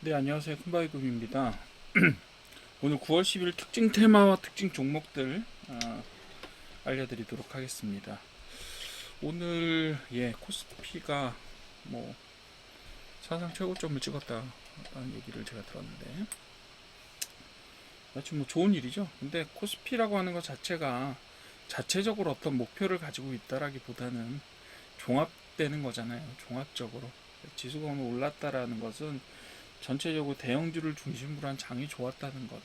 네, 안녕하세요. 큰바위금입니다. 오늘 9월 10일 특징 테마와 특징 종목들 알려드리도록 하겠습니다. 오늘 코스피가 뭐 사상 최고점을 찍었다라는 얘기를 제가 들었는데 마치 뭐 좋은 일이죠. 근데 코스피라고 하는 것 자체가 자체적으로 어떤 목표를 가지고 있다라기보다는 종합되는 거잖아요. 종합적으로 지수가 오늘 올랐다라는 것은 전체적으로 대형주를 중심으로 한 장이 좋았다는 것.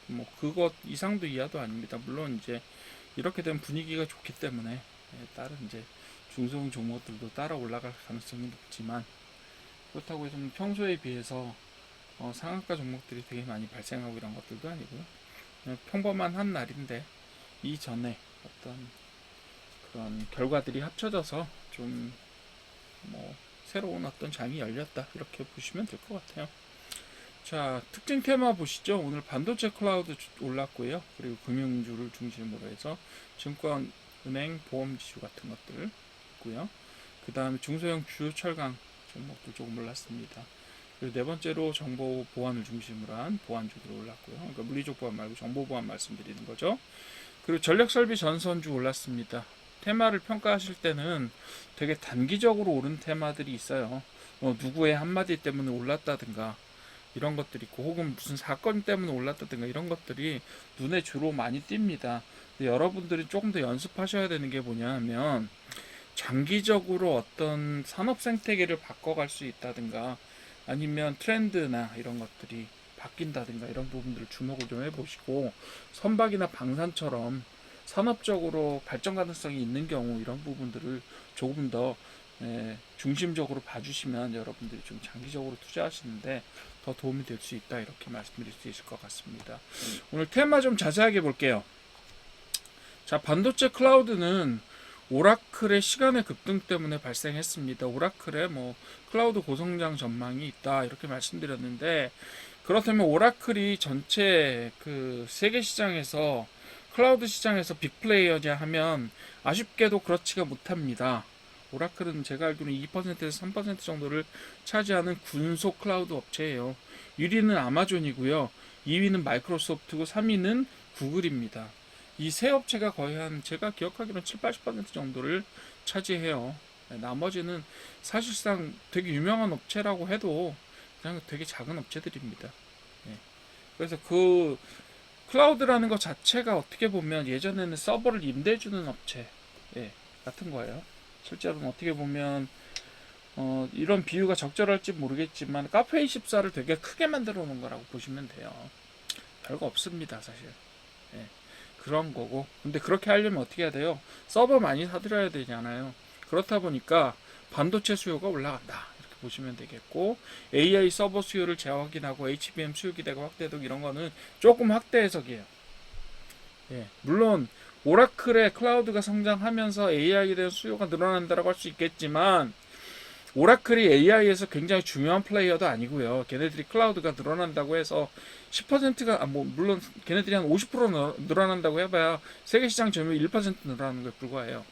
뭐 그것 이상도 이하도 아닙니다. 물론 이제 이렇게 된 분위기가 좋기 때문에 다른 이제 중소형 종목들도 따라 올라갈 가능성이 높지만 그렇다고 해서 평소에 비해서 상한가 종목들이 되게 많이 발생하고 이런 것들도 아니고요. 그냥 평범한 한 날인데 이전에 어떤 그런 결과들이 합쳐져서 좀 뭐 새로운 어떤 장이 열렸다 이렇게 보시면 될 것 같아요. 자, 특징 테마 보시죠. 오늘 반도체 클라우드 올랐고요. 그리고 금융주를 중심으로 해서 증권, 은행, 보험 지수 같은 것들 있고요. 그 다음에 중소형 주요 철강 종목도 조금 올랐습니다. 그리고 네 번째로 정보 보안을 중심으로 한 보안주들 올랐고요. 그러니까 물리적 보안 말고 정보 보안 말씀드리는 거죠. 그리고 전력 설비 전선주 올랐습니다. 테마를 평가하실 때는 되게 단기적으로 오른 테마들이 있어요. 누구의 한마디 때문에 올랐다든가 이런 것들이 있고 혹은 무슨 사건 때문에 올랐다든가 이런 것들이 눈에 주로 많이 띕니다. 근데 여러분들이 조금 더 연습하셔야 되는 게 뭐냐 하면 장기적으로 어떤 산업 생태계를 바꿔갈 수 있다든가 아니면 트렌드나 이런 것들이 바뀐다든가 이런 부분들을 주목을 좀 해보시고 선박이나 방산처럼 산업적으로 발전 가능성이 있는 경우 이런 부분들을 조금 더 중심적으로 봐주시면 여러분들이 좀 장기적으로 투자하시는데 더 도움이 될 수 있다 이렇게 말씀드릴 수 있을 것 같습니다. 오늘 테마 좀 자세하게 볼게요. 자, 반도체 클라우드는 오라클의 시간의 급등 때문에 발생했습니다. 오라클의 뭐 클라우드 고성장 전망이 있다 이렇게 말씀드렸는데 그렇다면 오라클이 전체 그 세계 시장에서 클라우드 시장에서 빅플레이어냐 하면 아쉽게도 그렇지가 못합니다. 오라클은 제가 알기로는 2%에서 3% 정도를 차지하는 군소 클라우드 업체예요. 1위는 아마존이고요. 2위는 마이크로소프트고 3위는 구글입니다. 이 세 업체가 거의 한 제가 기억하기로는 7, 80% 정도를 차지해요. 나머지는 사실상 되게 유명한 업체라고 해도 그냥 되게 작은 업체들입니다. 예. 그래서 그 클라우드라는 것 자체가 어떻게 보면 예전에는 서버를 임대해주는 업체 같은 거예요. 실제로는 어떻게 보면 이런 비유가 적절할지 모르겠지만 카페24를 되게 크게 만들어 놓은 거라고 보시면 돼요. 별거 없습니다, 사실. 예, 그런 거고. 근데 그렇게 하려면 어떻게 해야 돼요? 서버 많이 사들여야 되잖아요. 그렇다 보니까 반도체 수요가 올라간다. 이렇게 보시면 되겠고, AI 서버 수요를 재확인하고 HBM 수요 기대가 확대되고 이런 거는 조금 확대 해석이에요. 예, 물론 오라클의 클라우드가 성장하면서 AI에 대한 수요가 늘어난다고 할 수 있겠지만 오라클이 AI에서 굉장히 중요한 플레이어도 아니고요. 걔네들이 클라우드가 늘어난다고 해서 10%가 뭐 물론 걔네들이 한 50% 늘어난다고 해봐야 세계 시장 점유율 1% 늘어나는 것에 불과해요.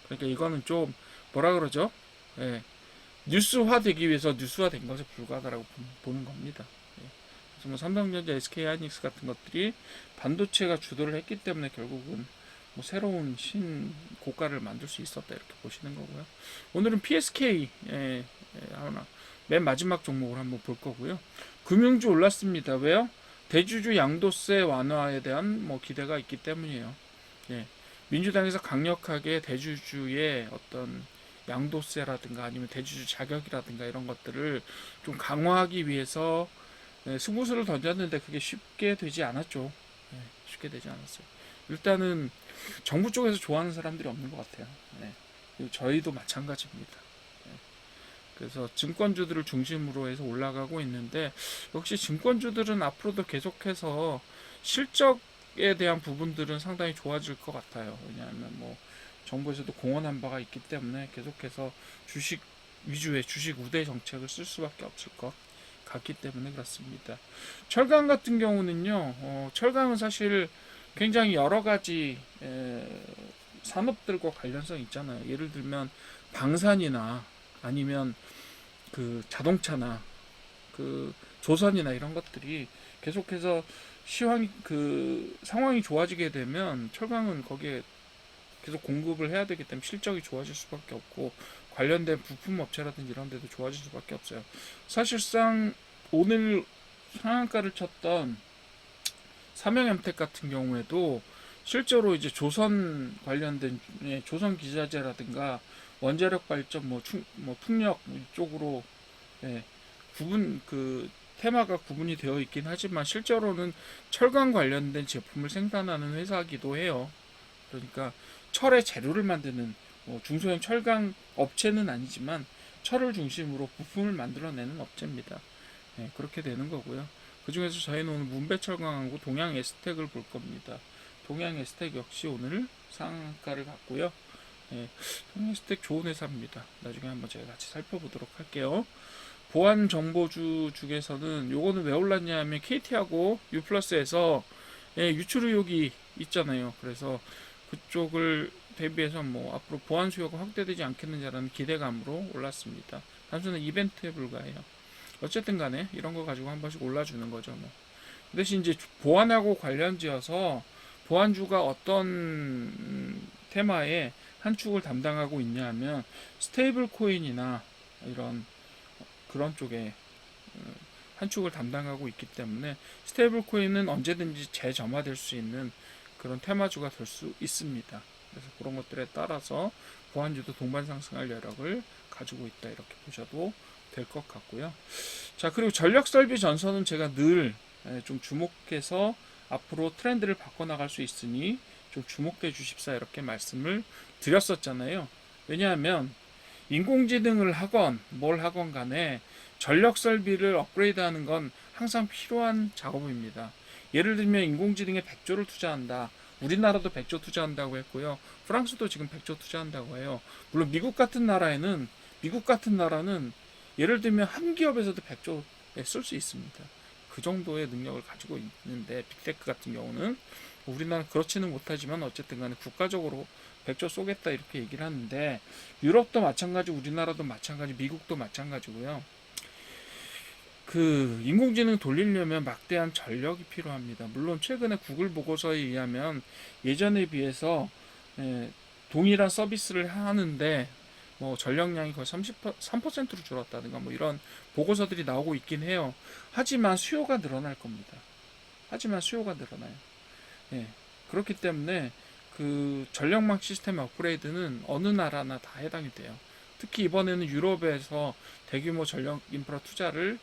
그러니까 이거는 좀 뭐라 그러죠? 예, 뉴스화되기 위해서 뉴스화된 것에 불과하다라고 보는 겁니다. 예. 그래서 뭐 삼성전자, SK하이닉스 같은 것들이 반도체가 주도를 했기 때문에 결국은 뭐 새로운 신고가를 만들 수 있었다 이렇게 보시는 거고요. 오늘은 PSK 하나 맨 마지막 종목을 한번 볼 거고요. 금융주 올랐습니다. 왜요? 대주주 양도세 완화에 대한 뭐 기대가 있기 때문이에요. 예. 민주당에서 강력하게 대주주의 어떤 양도세라든가 아니면 대주주 자격이라든가 이런 것들을 좀 강화하기 위해서 승부수를 던졌는데 그게 쉽게 되지 않았죠. 쉽게 되지 않았어요. 일단은 정부 쪽에서 좋아하는 사람들이 없는 것 같아요. 그리고 저희도 마찬가지입니다. 그래서 증권주들을 중심으로 해서 올라가고 있는데 역시 증권주들은 앞으로도 계속해서 실적에 대한 부분들은 상당히 좋아질 것 같아요. 왜냐하면 뭐 정부에서도 공언한 바가 있기 때문에 계속해서 주식 위주의 주식 우대 정책을 쓸 수밖에 없을 것 같기 때문에 그렇습니다. 철강 같은 경우는요. 철강은 사실 굉장히 여러 가지 산업들과 관련성이 있잖아요. 예를 들면 방산이나 아니면 그 자동차나 그 조선이나 이런 것들이 계속해서 시황 그 상황이 좋아지게 되면 철강은 거기에 계속 공급을 해야 되기 때문에 실적이 좋아질 수밖에 없고 관련된 부품 업체라든지 이런 데도 좋아질 수밖에 없어요. 사실상 오늘 상한가를 쳤던 삼양엠텍 같은 경우에도 실제로 이제 조선 관련된 조선 기자재라든가 원자력 발전 뭐 풍력 이쪽으로 예, 구분 그 테마가 구분이 되어 있긴 하지만 실제로는 철강 관련된 제품을 생산하는 회사이기도 해요. 그러니까 철의 재료를 만드는 뭐 중소형 철강 업체는 아니지만 철을 중심으로 부품을 만들어내는 업체입니다. 예, 그렇게 되는 거고요. 그 중에서 저희는 오늘 문배철강하고 동양 에스텍을 볼 겁니다. 동양 에스텍 역시 오늘 상한가를 갔고요. 예, 동양 에스텍 좋은 회사입니다. 나중에 한번 제가 같이 살펴보도록 할게요. 보안 정보주 중에서는 요거는 왜 올랐냐 하면 KT하고 유플러스에서 유출 의혹이 있잖아요. 그래서 그쪽을 대비해서 뭐 앞으로 보안 수요가 확대되지 않겠느냐라는 기대감으로 올랐습니다. 단순한 이벤트에 불과해요. 어쨌든 간에 이런 거 가지고 한 번씩 올라주는 거죠. 뭐. 대신 이제 보안하고 관련지어서 보안주가 어떤 테마에 한 축을 담당하고 있냐 하면 스테이블 코인이나 이런 그런 쪽에 한 축을 담당하고 있기 때문에 스테이블 코인은 언제든지 재점화될 수 있는 그런 테마주가 될 수 있습니다. 그래서 그런 것들에 따라서 보안주도 동반 상승할 여력을 가지고 있다 이렇게 보셔도 될 것 같고요. 자, 그리고 전력 설비 전선은 제가 늘 좀 주목해서 앞으로 트렌드를 바꿔나갈 수 있으니 좀 주목해 주십사 이렇게 말씀을 드렸었잖아요. 왜냐하면 인공지능을 하건 뭘 하건 간에 전력 설비를 업그레이드하는 건 항상 필요한 작업입니다. 예를 들면 인공지능에 100조를 투자한다. 우리나라도 100조 투자한다고 했고요. 프랑스도 지금 100조 투자한다고 해요. 물론 미국 같은 나라는 예를 들면 한 기업에서도 100조에 쓸 수 있습니다. 그 정도의 능력을 가지고 있는데 빅테크 같은 경우는 우리나라는 그렇지는 못하지만 어쨌든 간에 국가적으로 100조 쏘겠다 이렇게 얘기를 하는데 유럽도 마찬가지, 우리나라도 마찬가지, 미국도 마찬가지고요. 그 인공지능 돌리려면 막대한 전력이 필요합니다. 물론 최근에 구글 보고서에 의하면 예전에 비해서 동일한 서비스를 하는데 뭐 전력량이 거의 33%로 줄었다든가 뭐 이런 보고서들이 나오고 있긴 해요. 하지만 수요가 늘어날 겁니다. 하지만 수요가 늘어나요. 예. 그렇기 때문에 그 전력망 시스템 업그레이드는 어느 나라나 다 해당이 돼요. 특히 이번에는 유럽에서 대규모 전력 인프라 투자를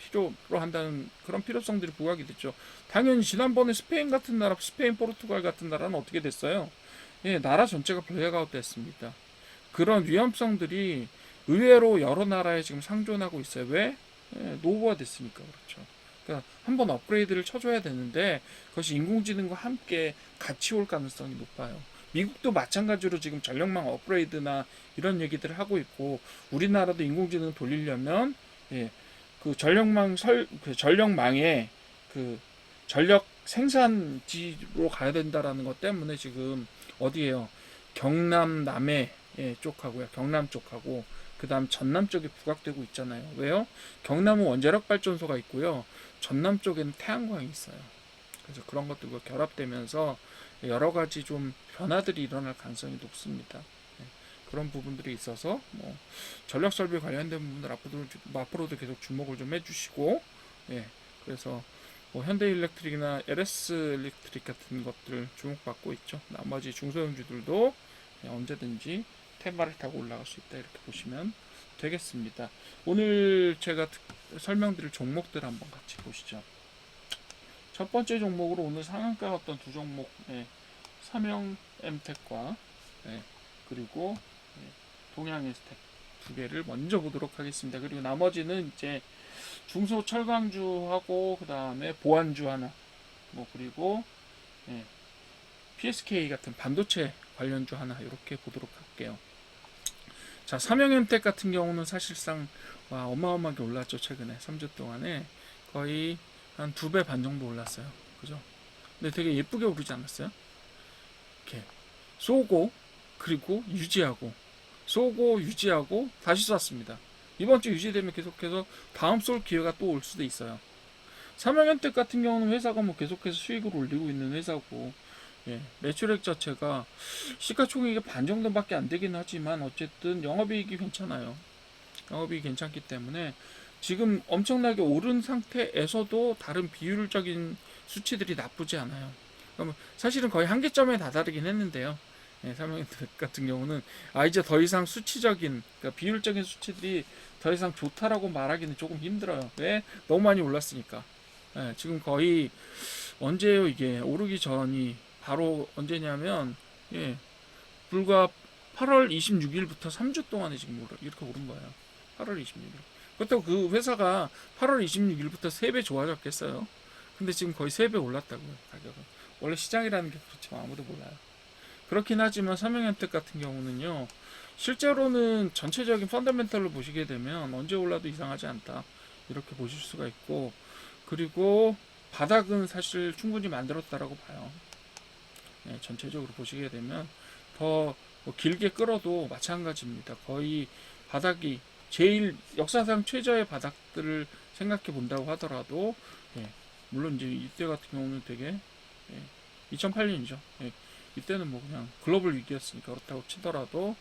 필요로 한다는 그런 필요성들이 부각이 됐죠. 당연히 지난번에 스페인 같은 나라, 스페인, 포르투갈 같은 나라는 어떻게 됐어요? 예, 나라 전체가 블랙아웃 됐습니다. 그런 위험성들이 의외로 여러 나라에 지금 상존하고 있어요. 왜? 예, 노후화 됐으니까 그렇죠. 그러니까 한번 업그레이드를 쳐줘야 되는데 그것이 인공지능과 함께 같이 올 가능성이 높아요. 미국도 마찬가지로 지금 전력망 업그레이드나 이런 얘기들을 하고 있고 우리나라도 인공지능 돌리려면 예, 그 전력망에 그 전력 생산지로 가야 된다라는 것 때문에 지금 어디에요? 경남 남해 쪽하고요. 경남 쪽하고 그다음 전남 쪽에 부각되고 있잖아요. 왜요? 경남은 원자력 발전소가 있고요. 전남 쪽에는 태양광이 있어요. 그래서 그런 것들과 결합되면서 여러 가지 좀 변화들이 일어날 가능성이 높습니다. 그런 부분들이 있어서 뭐 전력 설비 관련된 부분들 앞으로도 계속 주목을 좀 해주시고 그래서 뭐 현대일렉트릭이나 LS일렉트릭 같은 것들 주목받고 있죠. 나머지 중소형주들도 언제든지 테마를 타고 올라갈 수 있다 이렇게 보시면 되겠습니다. 오늘 제가 설명드릴 종목들 한번 같이 보시죠. 첫 번째 종목으로 오늘 상한가 갔던 두 종목 삼형엠텍과 그리고 동양에스텍 두 개를 먼저 보도록 하겠습니다. 그리고 나머지는 이제 중소철강주하고 그 다음에 보안주 하나 뭐 그리고 PSK 같은 반도체 관련주 하나 이렇게 보도록 할게요. 자, 삼형엠텍 같은 경우는 사실상 어마어마하게 올랐죠. 최근에 3주 동안에 거의 한 2배 반 정도 올랐어요. 그죠? 근데 되게 예쁘게 오르지 않았어요? 이렇게 쏘고 그리고 유지하고 쏘고 유지하고 다시 쐈습니다. 이번 주 유지되면 계속해서 다음 쏠 기회가 또 올 수도 있어요. 삼성현택 같은 경우는 회사가 뭐 계속해서 수익을 올리고 있는 회사고, 예, 매출액 자체가 시가총액의 반 정도밖에 안 되긴 하지만 어쨌든 영업이익이 괜찮아요. 영업이익이 괜찮기 때문에 지금 엄청나게 오른 상태에서도 다른 비율적인 수치들이 나쁘지 않아요. 그러면 사실은 거의 한계점에 다다르긴 했는데요. 예, 삼성현택 같은 경우는 이제 더 이상 수치적인, 그러니까 비율적인 수치들이 더 이상 좋다라고 말하기는 조금 힘들어요. 왜? 너무 많이 올랐으니까. 예, 지금 거의 언제요? 이게 오르기 전이 바로 언제냐면, 예, 불과 8월 26일부터 3주 동안에 지금 이렇게 오른 거예요. 8월 26일. 그렇다고 그 회사가 8월 26일부터 3배 좋아졌겠어요? 근데 지금 거의 3배 올랐다고요, 가격은. 원래 시장이라는 게 그렇지만 아무도 몰라요. 그렇긴 하지만 삼성현택 같은 경우는요, 실제로는 전체적인 펀더멘털을 보시게 되면 언제 올라도 이상하지 않다, 이렇게 보실 수가 있고, 그리고 바닥은 사실 충분히 만들었다라고 봐요. 네, 전체적으로 보시게 되면 더뭐 길게 끌어도 마찬가지입니다. 거의 바닥이 제일 역사상 최저의 바닥들을 생각해 본다고 하더라도, 예, 물론 이제 이때 같은 경우는 되게, 예, 2008년이죠. 예, 이때는 뭐 그냥 글로벌 위기였으니까 그렇다고 치더라도,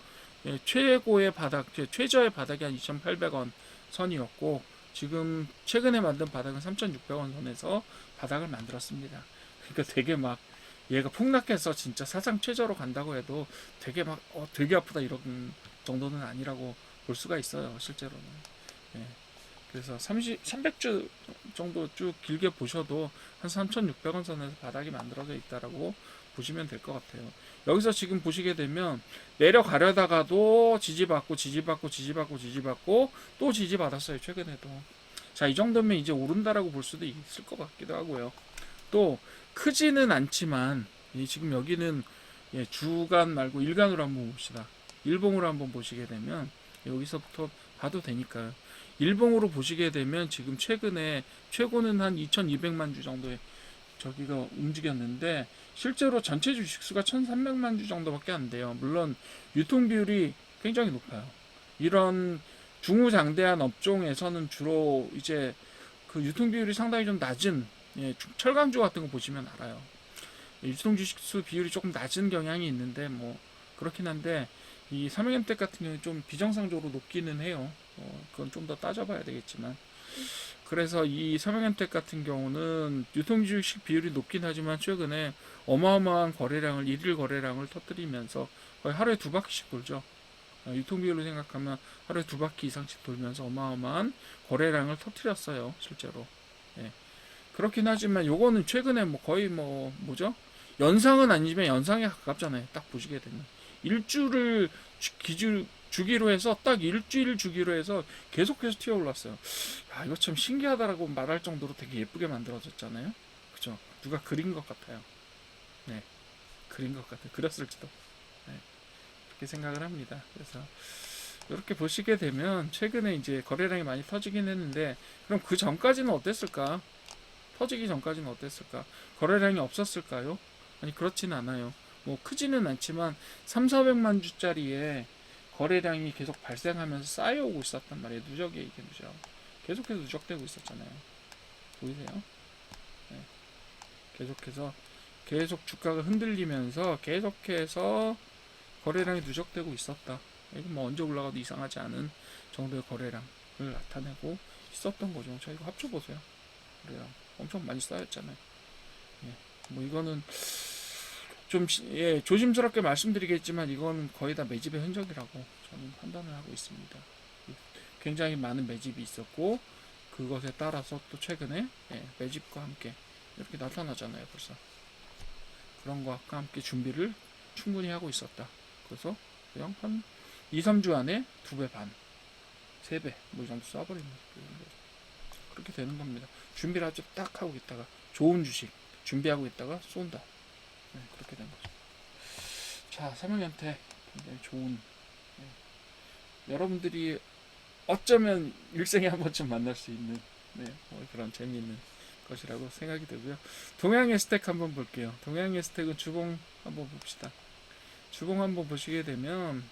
예, 최고의 바닥, 최저의 바닥이 한 2,800원 선이었고, 지금 최근에 만든 바닥은 3,600원 선에서 바닥을 만들었습니다. 그러니까 되게 막 얘가 폭락해서 진짜 사상 최저로 간다고 해도 되게 막 되게 아프다 이런 정도는 아니라고 볼 수가 있어요, 실제로는. 예. 그래서 300주 정도 쭉 길게 보셔도 한 3,600원 선에서 바닥이 만들어져 있다라고 보시면 될 것 같아요. 여기서 지금 보시게 되면 내려가려다가도 지지받고 지지받고 지지받고 지지받고 또 지지받았어요, 최근에도. 자, 이 정도면 이제 오른다라고 볼 수도 있을 것 같기도 하고요. 또 크지는 않지만 지금 여기는, 예, 주간 말고 일간으로 한번 봅시다. 일봉으로 한번 보시게 되면 여기서부터 봐도 되니까요. 일봉으로 보시게 되면 지금 최근에 최고는 한 2200만 주 정도의 저기가 움직였는데 실제로 전체 주식수가 1300만 주 정도밖에 안 돼요. 물론 유통 비율이 굉장히 높아요. 이런 중후장대한 업종에서는 주로 이제 그 유통 비율이 상당히 좀 낮은, 예, 철강주 같은 거 보시면 알아요. 유통 주식수 비율이 조금 낮은 경향이 있는데 뭐 그렇긴 한데 이 삼성현택 같은 경우는 좀 비정상적으로 높기는 해요. 그건 좀 더 따져봐야 되겠지만, 그래서 이 삼성현택 같은 경우는 유통주식 비율이 높긴 하지만 최근에 어마어마한 거래량을, 일일 거래량을 터뜨리면서 거의 하루에 2바퀴씩 돌죠. 유통 비율로 생각하면 하루에 2바퀴 이상씩 돌면서 어마어마한 거래량을 터뜨렸어요, 실제로. 예. 그렇긴 하지만 요거는 최근에 뭐 거의 뭐 뭐죠? 연상은 아니지만 연상에 가깝잖아요. 딱 보시게 되면 일주를 주기로 해서 딱 일주일 주기로 해서 계속해서 튀어 올랐어요. 야, 이거 참 신기하다라고 말할 정도로 되게 예쁘게 만들어졌잖아요. 그죠? 누가 그린 것 같아요. 네, 그린 것 같아요. 그렸을지도. 네, 그렇게 생각을 합니다. 그래서 이렇게 보시게 되면 최근에 이제 거래량이 많이 터지긴 했는데, 그럼 그 전까지는 어땠을까? 터지기 전까지는 어땠을까? 거래량이 없었을까요? 아니, 그렇지는 않아요. 뭐 크지는 않지만 3, 400만 주짜리의 거래량이 계속 발생하면서 쌓여오고 있었단 말이에요. 누적이에요, 이게 누적. 계속해서 누적되고 있었잖아요. 보이세요? 네. 계속해서 계속 주가가 흔들리면서 계속해서 거래량이 누적되고 있었다. 이건 뭐 언제 올라가도 이상하지 않은 정도의 거래량을 나타내고 있었던 거죠. 자, 이거 합쳐보세요. 거래량 엄청 많이 쌓였잖아요. 예. 뭐 이거는 좀, 예, 조심스럽게 말씀드리겠지만 이건 거의 다 매집의 흔적이라고 저는 판단을 하고 있습니다. 굉장히 많은 매집이 있었고 그것에 따라서 또 최근에, 예, 매집과 함께 이렇게 나타나잖아요. 벌써 그런 것과 함께 준비를 충분히 하고 있었다. 그래서 그냥 한 2, 3주 안에 2배 반, 3배 뭐 이 정도 쏴버리는 거죠. 그렇게 되는 겁니다. 준비를 아주 딱 하고 있다가 좋은 주식 준비하고 있다가 쏜다. 네, 그렇게 된 거죠. 자, 삼성현택 굉장히 좋은, 네, 여러분들이 어쩌면 일생에 한 번쯤 만날 수 있는, 네, 뭐 그런 재미있는 것이라고 생각이 되고요. 동양의 스택 한번 볼게요. 동양의 스택은 주봉 한번 봅시다. 주봉 한번 보시게 되면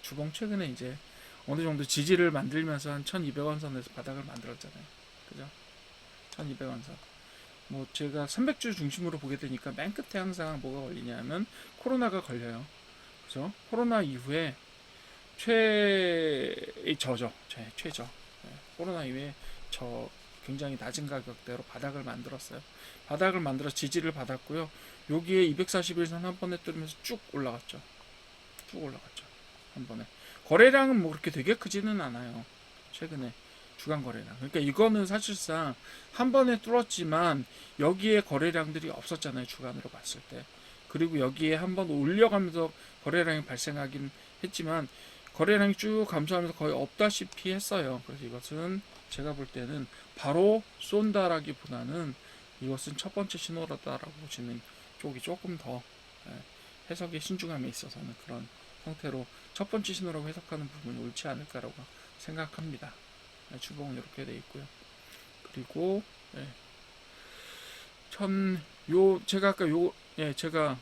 주봉 최근에 이제 어느 정도 지지를 만들면서 한 1200원 선에서 바닥을 만들었잖아요. 그죠? 1200원 선. 뭐 제가 300주 중심으로 보게 되니까 맨 끝에 항상 뭐가 걸리냐면 코로나가 걸려요. 그죠? 코로나 이후에 저죠. 최저. 네, 코로나 이후에 저 굉장히 낮은 가격대로 바닥을 만들었어요. 바닥을 만들어 지지를 받았고요. 여기에 241선 한 번에 뚫으면서 쭉 올라갔죠. 쭉 올라갔죠. 한 번에. 거래량은 뭐 그렇게 되게 크지는 않아요. 최근에 주간 거래량. 그러니까 이거는 사실상 한 번에 뚫었지만 여기에 거래량들이 없었잖아요. 주간으로 봤을 때. 그리고 여기에 한 번 올려가면서 거래량이 발생하긴 했지만 거래량이 쭉 감소하면서 거의 없다시피 했어요. 그래서 이것은 제가 볼 때는 바로 쏜다라기보다는 이것은 첫 번째 신호라다라고 보시는 쪽이 조금 더 해석의 신중함에 있어서는 그런 형태로 첫 번째 신호라고 해석하는 부분이 옳지 않을까라고 생각합니다. 주봉은 이렇게 되어 있고요. 그리고 제가 아까 제가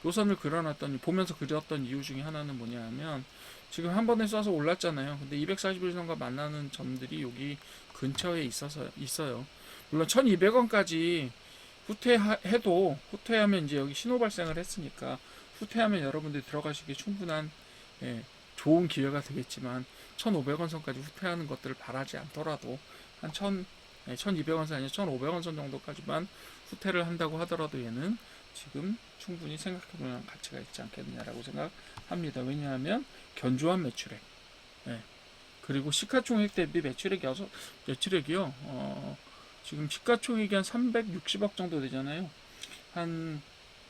요선을 그려놨더니 보면서 그렸던 이유 중에 하나는 뭐냐면 지금 한 번에 쏴서 올랐잖아요. 근데 241선과 만나는 점들이 여기 근처에 있어요. 물론 1200원까지 후퇴하면 이제 여기 신호 발생을 했으니까 후퇴하면 여러분들이 들어가시기에 충분한 좋은 기회가 되겠지만 1500원 선까지 후퇴하는 것들을 바라지 않더라도 한 1200원 선 아니라 1500원 선 정도까지만 후퇴를 한다고 하더라도 얘는 지금 충분히 생각해볼 만한 가치가 있지 않겠느냐라고 생각합니다. 왜냐하면 견조한 매출액, 그리고 시가총액 대비 매출액이요. 지금 시가총액이 한 360억 정도 되잖아요. 한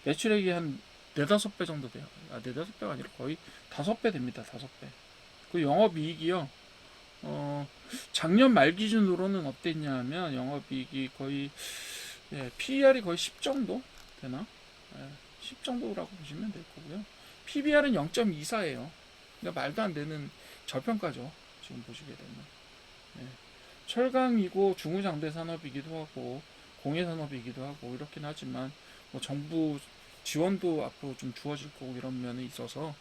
매출액이 한 4-5배 정도 돼요. 4-5배가 아니라 거의 5배 됩니다. 5배. 그 영업이익이요. 작년 말 기준으로는 어땠냐 하면 영업이익이 거의 PER이 거의 10 정도 되나? 10 정도라고 보시면 될 거고요. PBR은 0.24예요. 그러니까 말도 안 되는 저평가죠. 지금 보시게 되면. 철강이고 중후장대 산업이기도 하고 공예산업이기도 하고 이렇긴 하지만 뭐 정부 지원도 앞으로 좀 주어질 거고 이런 면에 있어서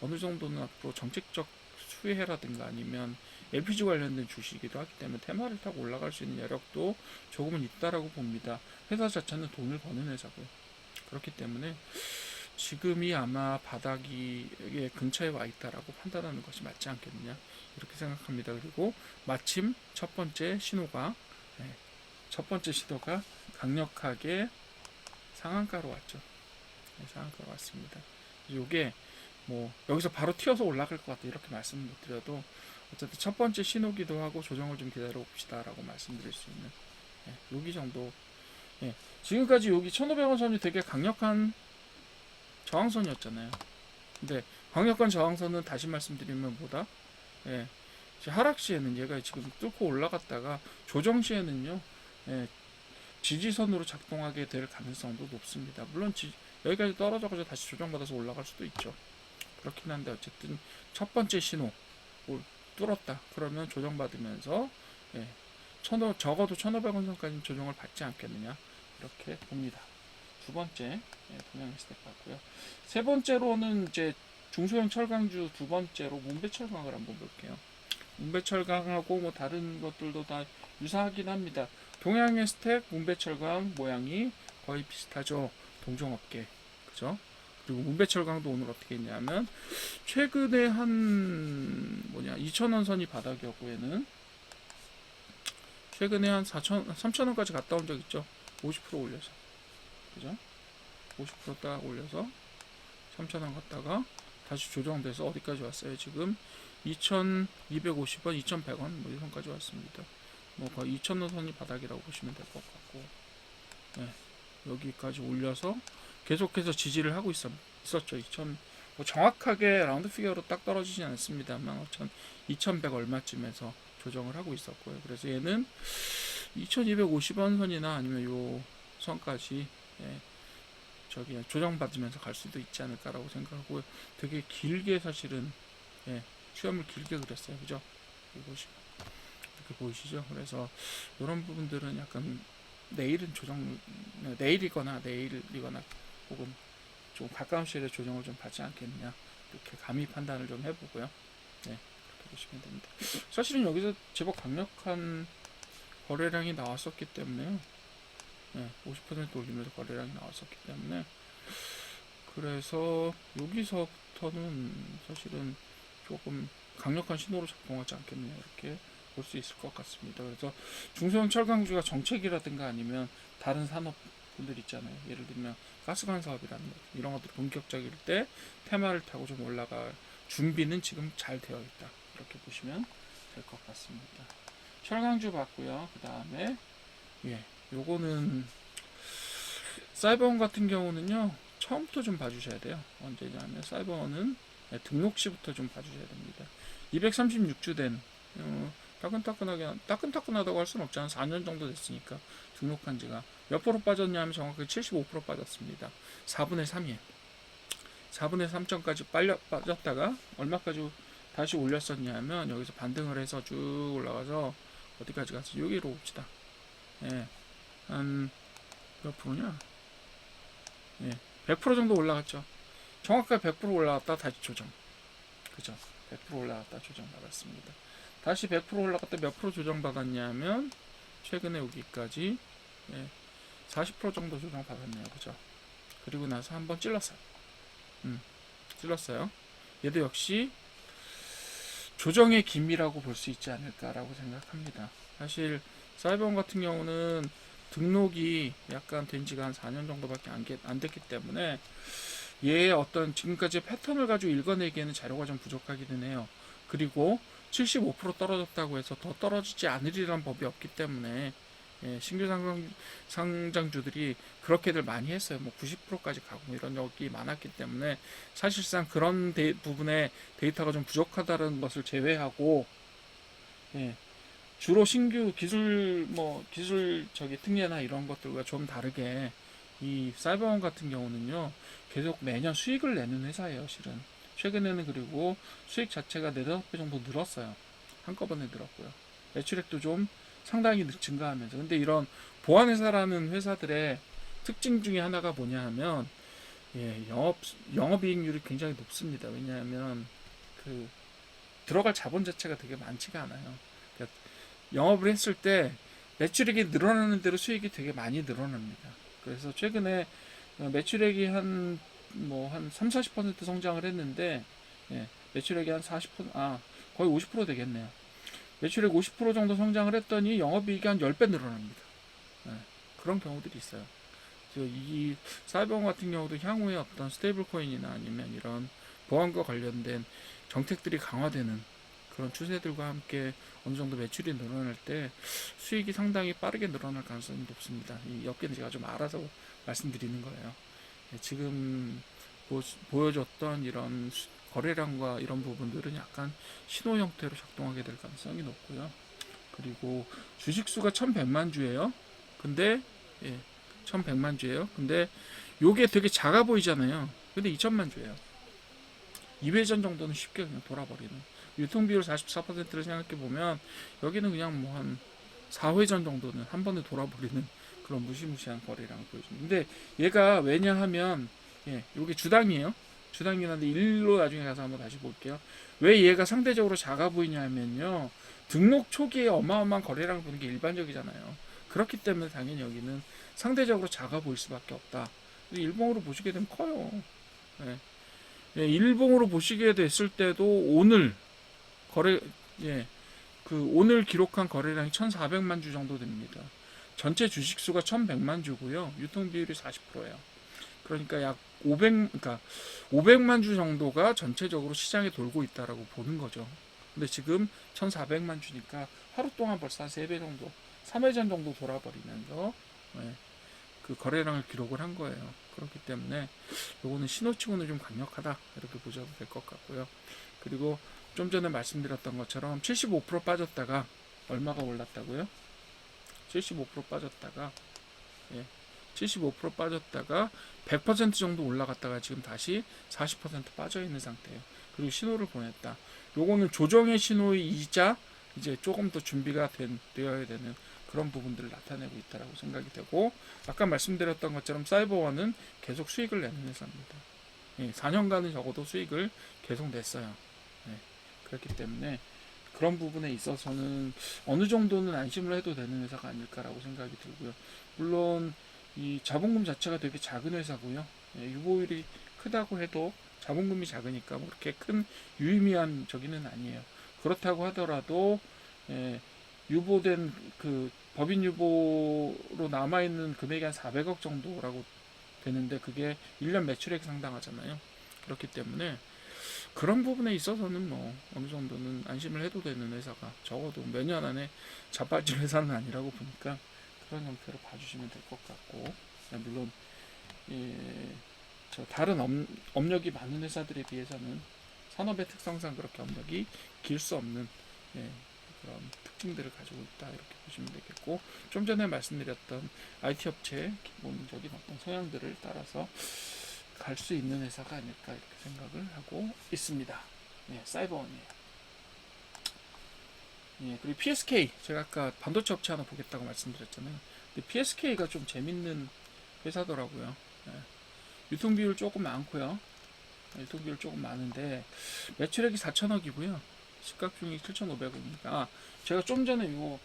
어느 정도는 앞으로 정책적 수혜라든가 아니면 LPG 관련된 주식이기도 하기 때문에 테마를 타고 올라갈 수 있는 여력도 조금은 있다라고 봅니다. 회사 자체는 돈을 버는 회사고요. 그렇기 때문에 지금이 아마 바닥이 근처에 와 있다라고 판단하는 것이 맞지 않겠느냐 이렇게 생각합니다. 그리고 마침 첫 번째 신호가 강력하게 상한가로 왔죠. 상한가로 왔습니다. 이게 뭐 여기서 바로 튀어서 올라갈 것 같다 이렇게 말씀을 못 드려도 어쨌든 첫 번째 신호기도 하고 조정을 좀 기다려 봅시다라고 말씀드릴 수 있는 여기 정도. 지금까지 여기 1500원 선이 되게 강력한 저항선이었잖아요. 근데 강력한 저항선은 다시 말씀드리면 뭐다? 하락 시에는 얘가 지금 뚫고 올라갔다가 조정 시에는요, 지지선으로 작동하게 될 가능성도 높습니다. 물론 여기까지 떨어져서 다시 조정받아서 올라갈 수도 있죠. 그렇긴 한데 어쨌든 첫 번째 신호 뚫었다. 그러면 조정받으면서 적어도 1500원 선까지 조정을 받지 않겠느냐 이렇게 봅니다. 두 번째 동향 스텝 같고요. 세 번째로는 이제 중소형 철강주 두 번째로 문배철강을 한번 볼게요. 문배철강하고 뭐 다른 것들도 다 유사하긴 합니다. 동양의 스택 문배철강 모양이 거의 비슷하죠. 동종업계 그죠? 그리고 문배철강도 오늘 어떻게 했냐면 최근에 한 2,000원 선이 바닥이었고 얘는 최근에 한 3,000원까지 갔다 온 적 있죠. 50% 올려서 그죠? 50%딱 올려서 3,000원 갔다가 다시 조정돼서 어디까지 왔어요? 지금 2,250원, 2,100원 뭐 이 선까지 왔습니다. 뭐 거의 2,000원 선이 바닥이라고 보시면 될 것 같고 여기까지 올려서 계속해서 지지를 하고 있었죠. 뭐 정확하게 라운드 피겨로 딱 떨어지진 않습니다만 2,100 얼마쯤에서 조정을 하고 있었고요. 그래서 얘는 2,250원 선이나 아니면 요 선까지 조정받으면서 갈 수도 있지 않을까라고 생각하고요. 되게 길게 사실은 수염을 길게 그렸어요. 그죠? 이렇게 보이시죠? 그래서 이런 부분들은 약간 내일이거나 혹은 좀 가까운 시일에 조정을 좀 받지 않겠느냐 이렇게 감히 판단을 좀 해보고요. 그렇게 보시면 됩니다. 사실은 여기서 제법 강력한 거래량이 나왔었기 때문에요. 50% 올리면서 거래량이 나왔었기 때문에, 그래서 여기서부터는 사실은 조금 강력한 신호로 작동하지 않겠네요. 이렇게 볼 수 있을 것 같습니다. 그래서 중소형 철강주가 정책이라든가 아니면 다른 산업분들 있잖아요. 예를 들면 가스관 사업이라는 것, 이런 것들이 본격적일 때 테마를 타고 좀 올라갈 준비는 지금 잘 되어 있다. 이렇게 보시면 될 것 같습니다. 철강주 봤고요. 그 다음에 요거는 사이버원 같은 경우는요, 처음부터 좀 봐주셔야 돼요. 언제냐면 사이버원은 등록 시부터 좀 봐주셔야 됩니다. 236주 된 따끈따끈하다고 할 수는 없잖아. 4년 정도 됐으니까 등록한 지가 몇 프로 빠졌냐면 정확하게 75% 빠졌습니다. 4분의 3이에요. 4분의 3점까지 빠졌다가 얼마까지 다시 올렸었냐면 여기서 반등을 해서 쭉 올라가서 어디까지 갔어? 여기로 봅시다. 한 몇 프로냐? 100% 정도 올라갔죠. 정확하게 100% 올라갔다 다시 조정. 그죠? 100% 올라갔다 조정 받았습니다. 다시 100% 올라갔다 몇 프로 조정 받았냐면 최근에 여기까지 40% 정도 조정 받았네요. 그죠? 그리고 나서 한번 찔렀어요. 찔렀어요. 얘도 역시 조정의 기미라고 볼 수 있지 않을까라고 생각합니다. 사실 사이버원 같은 경우는 등록이 약간 된 지가 한 4년 정도밖에 안 됐기 때문에 얘의 어떤 지금까지의 패턴을 가지고 읽어내기에는 자료가 좀 부족하기는 해요. 그리고 75% 떨어졌다고 해서 더 떨어지지 않으리란 법이 없기 때문에 신규 상장주들이 그렇게들 많이 했어요. 뭐 90%까지 가고 뭐 이런 적이 많았기 때문에 사실상 그런 부분에 데이터가 좀 부족하다는 것을 제외하고 주로 신규 기술 특례나 이런 것들과 좀 다르게 이 사이버원 같은 경우는요, 계속 매년 수익을 내는 회사예요. 실은 최근에는 그리고 수익 자체가 4-5배 정도 늘었어요. 한꺼번에 늘었고요. 매출액도 좀 상당히 증가하면서. 근데 이런 보안회사라는 회사들의 특징 중에 하나가 뭐냐 하면 영업이익률이 굉장히 높습니다. 왜냐하면 그 들어갈 자본 자체가 되게 많지가 않아요. 그러니까 영업을 했을 때 매출액이 늘어나는 대로 수익이 되게 많이 늘어납니다. 그래서 최근에 매출액이 한 3-40% 성장을 했는데 매출액이 한 40%, 거의 50% 되겠네요. 매출액 50% 정도 성장을 했더니 영업이익이 한 10배 늘어납니다. 그런 경우들이 있어요. 이 사이버원 같은 경우도 향후에 어떤 스테이블 코인이나 아니면 이런 보안과 관련된 정책들이 강화되는 그런 추세들과 함께 어느 정도 매출이 늘어날 때 수익이 상당히 빠르게 늘어날 가능성이 높습니다. 이 업계는 제가 좀 알아서 말씀드리는 거예요. 지금 보여줬던 이런 거래량과 이런 부분들은 약간 신호 형태로 작동하게 될 가능성이 높고요. 그리고 주식수가 1100만 주예요. 근데 1100만 주예요. 근데 요게 되게 작아 보이잖아요. 근데 2000만 주예요. 2회전 정도는 쉽게 그냥 돌아버리는, 유통비율 44%를 생각해보면 여기는 그냥 뭐 한 4회전 정도는 한 번에 돌아버리는 그런 무시무시한 거래량을 보여줍니다. 근데 얘가 왜냐하면 요게 주당이에요. 주당이긴 한데 일로 나중에 가서 한번 다시 볼게요. 왜 얘가 상대적으로 작아 보이냐면요, 등록 초기에 어마어마한 거래량을 보는 게 일반적이잖아요. 그렇기 때문에 당연히 여기는 상대적으로 작아 보일 수밖에 없다. 일봉으로 보시게 되면 커요. 일봉으로 보시게 됐을 때도 오늘 오늘 기록한 거래량이 1,400만 주 정도 됩니다. 전체 주식수가 1,100만 주고요. 유통비율이 40%예요. 그러니까 약 500만 주 정도가 전체적으로 시장에 돌고 있다라고 보는 거죠. 근데 지금 1,400만 주니까 하루 동안 벌써 한 3배 정도, 3회전 정도 돌아버리면서 그 거래량을 기록을 한 거예요. 그렇기 때문에 요거는 신호치고는 좀 강력하다, 이렇게 보셔도 될 것 같고요. 그리고 좀 전에 말씀드렸던 것처럼 75% 빠졌다가 얼마가 올랐다고요? 75% 빠졌다가 75% 빠졌다가 100% 정도 올라갔다가 지금 다시 40% 빠져 있는 상태예요. 그리고 신호를 보냈다. 요거는 조정의 신호이자 이제 조금 더 준비가 되어야 되는 그런 부분들을 나타내고 있다라고 생각이 되고, 아까 말씀드렸던 것처럼 사이버원은 계속 수익을 내는 회사입니다. 4년간은 적어도 수익을 계속 냈어요. 그렇기 때문에 그런 부분에 있어서는 어느 정도는 안심을 해도 되는 회사가 아닐까라고 생각이 들고요. 물론 이 자본금 자체가 되게 작은 회사고요. 유보율이 크다고 해도 자본금이 작으니까 뭐 그렇게 큰 유의미한 저기는 아니에요. 그렇다고 하더라도 유보된 그 법인 유보로 남아있는 금액이 한 400억 정도라고 되는데 그게 1년 매출액이 상당하잖아요. 그렇기 때문에 그런 부분에 있어서는 뭐 어느 정도는 안심을 해도 되는 회사가 적어도 몇 년 안에 자빠질 회사는 아니라고 보니까 그런 형태로 봐주시면 될 것 같고, 물론 저 다른 업력이 많은 회사들에 비해서는 산업의 특성상 그렇게 업력이 길 수 없는 그런 특징들을 가지고 있다 이렇게 보시면 되겠고, 좀 전에 말씀드렸던 IT 업체의 기본적인 어떤 성향들을 따라서 갈 수 있는 회사가 아닐까 이렇게 생각을 하고 있습니다. 사이버원이에요. 그리고 PSK, 제가 아까 반도체 업체 하나 보겠다고 말씀드렸잖아요. 근데 PSK가 좀 재밌는 회사더라고요. 유통비율 조금 많고요. 유통비율 조금 많은데 매출액이 4천억이고요. 시가총액 7,500억입니다. 제가 좀 전에 이거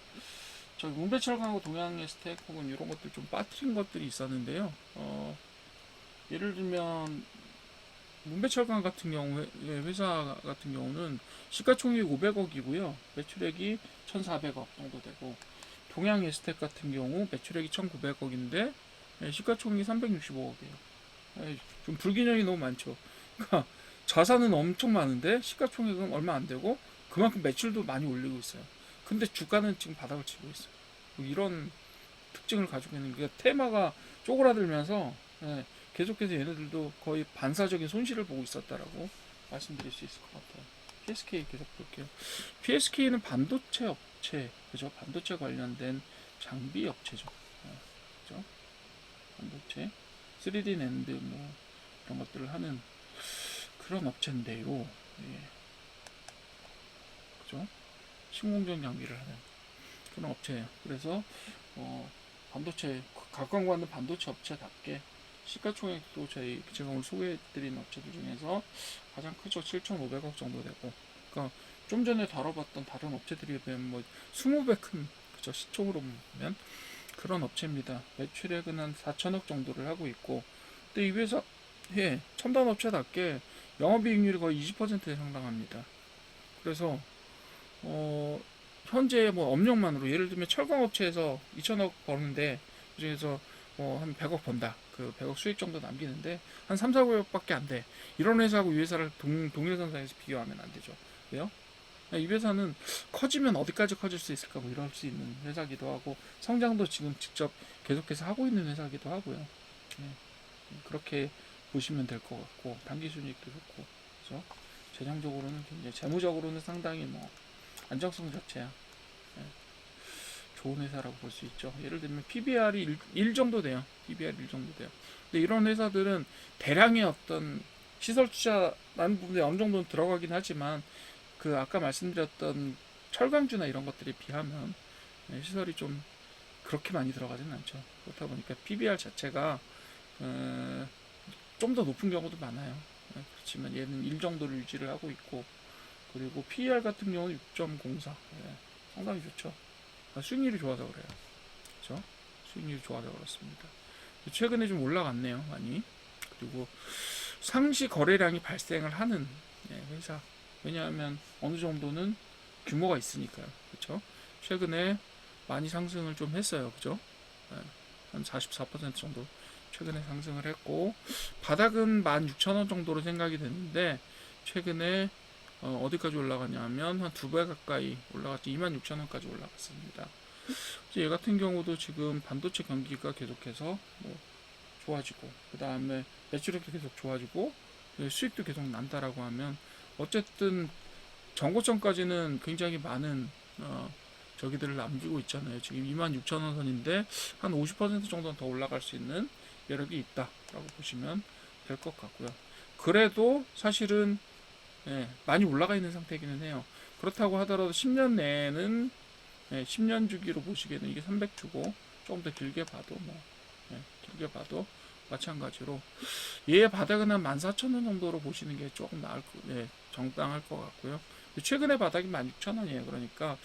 저기 문배철강하고 동양의 스택 혹은 이런 것들 좀 빠뜨린 것들이 있었는데요. 예를 들면 문배철강 같은 경우에 회사 같은 경우는 시가총액 500억이고요. 매출액이 1,400억 정도 되고, 동양 에스텍 같은 경우 매출액이 1,900억인데 시가총액이 365억이에요. 좀 불균형이 너무 많죠. 그러니까 자산은 엄청 많은데 시가총액은 얼마 안 되고 그만큼 매출도 많이 올리고 있어요. 근데 주가는 지금 바닥을 치고 있어요. 뭐 이런 특징을 가지고 있는 게 테마가 쪼그라들면서 계속해서 얘네들도 거의 반사적인 손실을 보고 있었다라고 말씀드릴 수 있을 것 같아요. PSK 계속 볼게요. PSK는 반도체 업체, 그죠? 반도체 관련된 장비 업체죠. 그죠? 반도체, 3D 낸드 뭐 이런 것들을 하는 그런 업체인데요. 그죠? 신공정 장비를 하는 그런 업체예요. 그래서 반도체 각광받는 반도체 업체답게 시가총액도 제가 오늘 소개해드린 업체들 중에서 가장 크죠. 7,500억 정도 되고, 그러니까 좀 전에 다뤄봤던 다른 업체들에 비하면 뭐 20배 큰, 그죠, 시총으로 보면 그런 업체입니다. 매출액은 한 4천억 정도를 하고 있고, 근데 이 회사 첨단 업체답게 영업이익률이 거의 20%에 상당합니다. 그래서 현재 뭐 업력만으로 예를 들면 철강업체에서 2천억 버는데 그중에서 뭐 한 100억 번다. 그 100억 수익 정도 남기는데 한 3, 4억밖에 안 돼. 이런 회사하고 이 회사를 동일선상에서 비교하면 안 되죠. 왜요? 이 회사는 커지면 어디까지 커질 수 있을까 뭐 이럴 수 있는 회사기도 하고, 성장도 지금 직접 계속해서 하고 있는 회사기도 하고요. 그렇게 보시면 될 것 같고, 단기 순이익도 좋고, 그죠? 재정적으로는 굉장히, 재무적으로는 상당히 뭐 안정성 자체야 좋은 회사라고 볼 수 있죠. 예를 들면 PBR이 1 정도 돼요. PBR 1 정도 돼요. 근데 이런 회사들은 대량의 어떤 시설 투자라는 부분에 어느 정도는 들어가긴 하지만 그 아까 말씀드렸던 철강주나 이런 것들에 비하면 시설이 좀 그렇게 많이 들어가지는 않죠. 그렇다 보니까 PBR 자체가 좀 더 높은 경우도 많아요. 그렇지만 얘는 1 정도를 유지를 하고 있고, 그리고 PER 같은 경우는 6.04. 상당히 좋죠. 수익률이 좋아서 그래요. 그렇죠? 수익률이 좋아서 그렇습니다. 최근에 좀 올라갔네요, 많이. 그리고 상시 거래량이 발생을 하는 회사. 왜냐하면 어느 정도는 규모가 있으니까요. 그렇죠? 최근에 많이 상승을 좀 했어요. 그죠? 한 44% 정도 최근에 상승을 했고, 바닥은 16,000원 정도로 생각이 됐는데 최근에 어디까지 올라가냐면 한 2배 가까이 올라갔죠. 26,000원까지 올라갔습니다. 얘 같은 경우도 지금 반도체 경기가 계속해서 뭐 좋아지고, 그 다음에 매출액도 계속 좋아지고, 수익도 계속 난다라고 하면 어쨌든 정고점까지는 굉장히 많은 저기들을 남기고 있잖아요. 지금 26,000원 선인데 한 50% 정도는 더 올라갈 수 있는 여력이 있다라고 보시면 될 것 같고요. 그래도 사실은 많이 올라가 있는 상태이기는 해요. 그렇다고 하더라도 10년 내에는 10년 주기로 보시기에는 이게 300주고 조금 더 길게 봐도 길게 봐도 마찬가지로 얘의 바닥은 한 14,000원 정도로 보시는 게 조금 정당할 것 같고요. 최근에 바닥이 16,000원이에요. 그러니까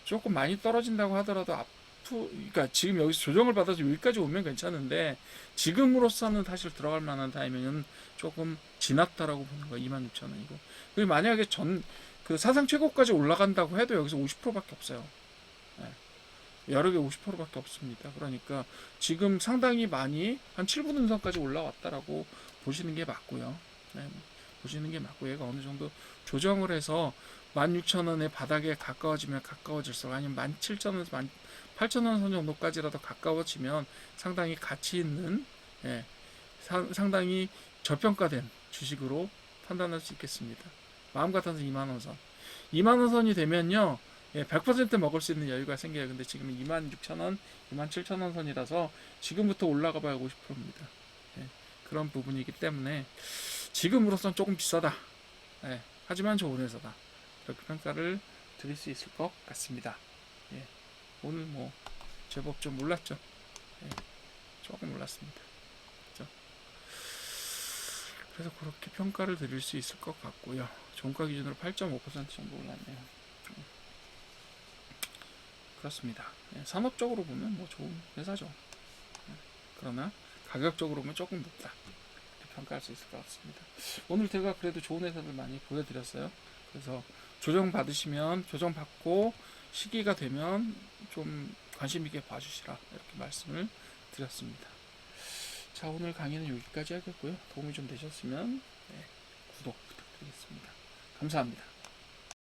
조금 많이 떨어진다고 하더라도 그러니까 지금 여기서 조정을 받아서 여기까지 오면 괜찮은데 지금으로서는 사실 들어갈 만한 타이밍은 조금 지났다라고 보는 거야. 26,000원이고. 그리고 만약에 그 사상 최고까지 올라간다고 해도 여기서 50%밖에 없어요. 네. 여러 개 50%밖에 없습니다. 그러니까 지금 상당히 많이 한 7분 음선까지 올라왔다라고 보시는 게 맞고요. 네. 보시는 게 맞고 얘가 어느 정도 조정을 해서 16,000원의 바닥에 가까워지면 가까워질수록 아니면 17,000원에서 18,000원 선 정도까지라도 가까워지면 상당히 가치 있는 예, 상당히 저평가된 주식으로 판단할 수 있겠습니다. 마음 같아서 2만원 선. 2만원 선이 되면요. 예, 100% 먹을 수 있는 여유가 생겨요. 근데 지금 26,000원, 27,000원 선이라서 지금부터 올라가 봐야 50%입니다. 예, 그런 부분이기 때문에 지금으로선 조금 비싸다. 예, 하지만 좋은 회사다. 이렇게 평가를 드릴 수 있을 것 같습니다. 예, 오늘 뭐 제법 좀 올랐죠. 예, 조금 올랐습니다. 그렇죠? 그래서 그렇게 평가를 드릴 수 있을 것 같고요. 종가 기준으로 8.5% 정도 올랐네요. 그렇습니다. 예, 산업적으로 보면 뭐 좋은 회사죠. 예, 그러나 가격적으로 보면 조금 높다. 이렇게 평가할 수 있을 것 같습니다. 오늘 제가 그래도 좋은 회사들 많이 보여드렸어요. 그래서 조정 받으시면 조정 받고 시기가 되면 좀 관심 있게 봐주시라 이렇게 말씀을 드렸습니다. 자, 오늘 강의는 여기까지 하겠고요. 도움이 좀 되셨으면 구독 부탁드리겠습니다. 감사합니다.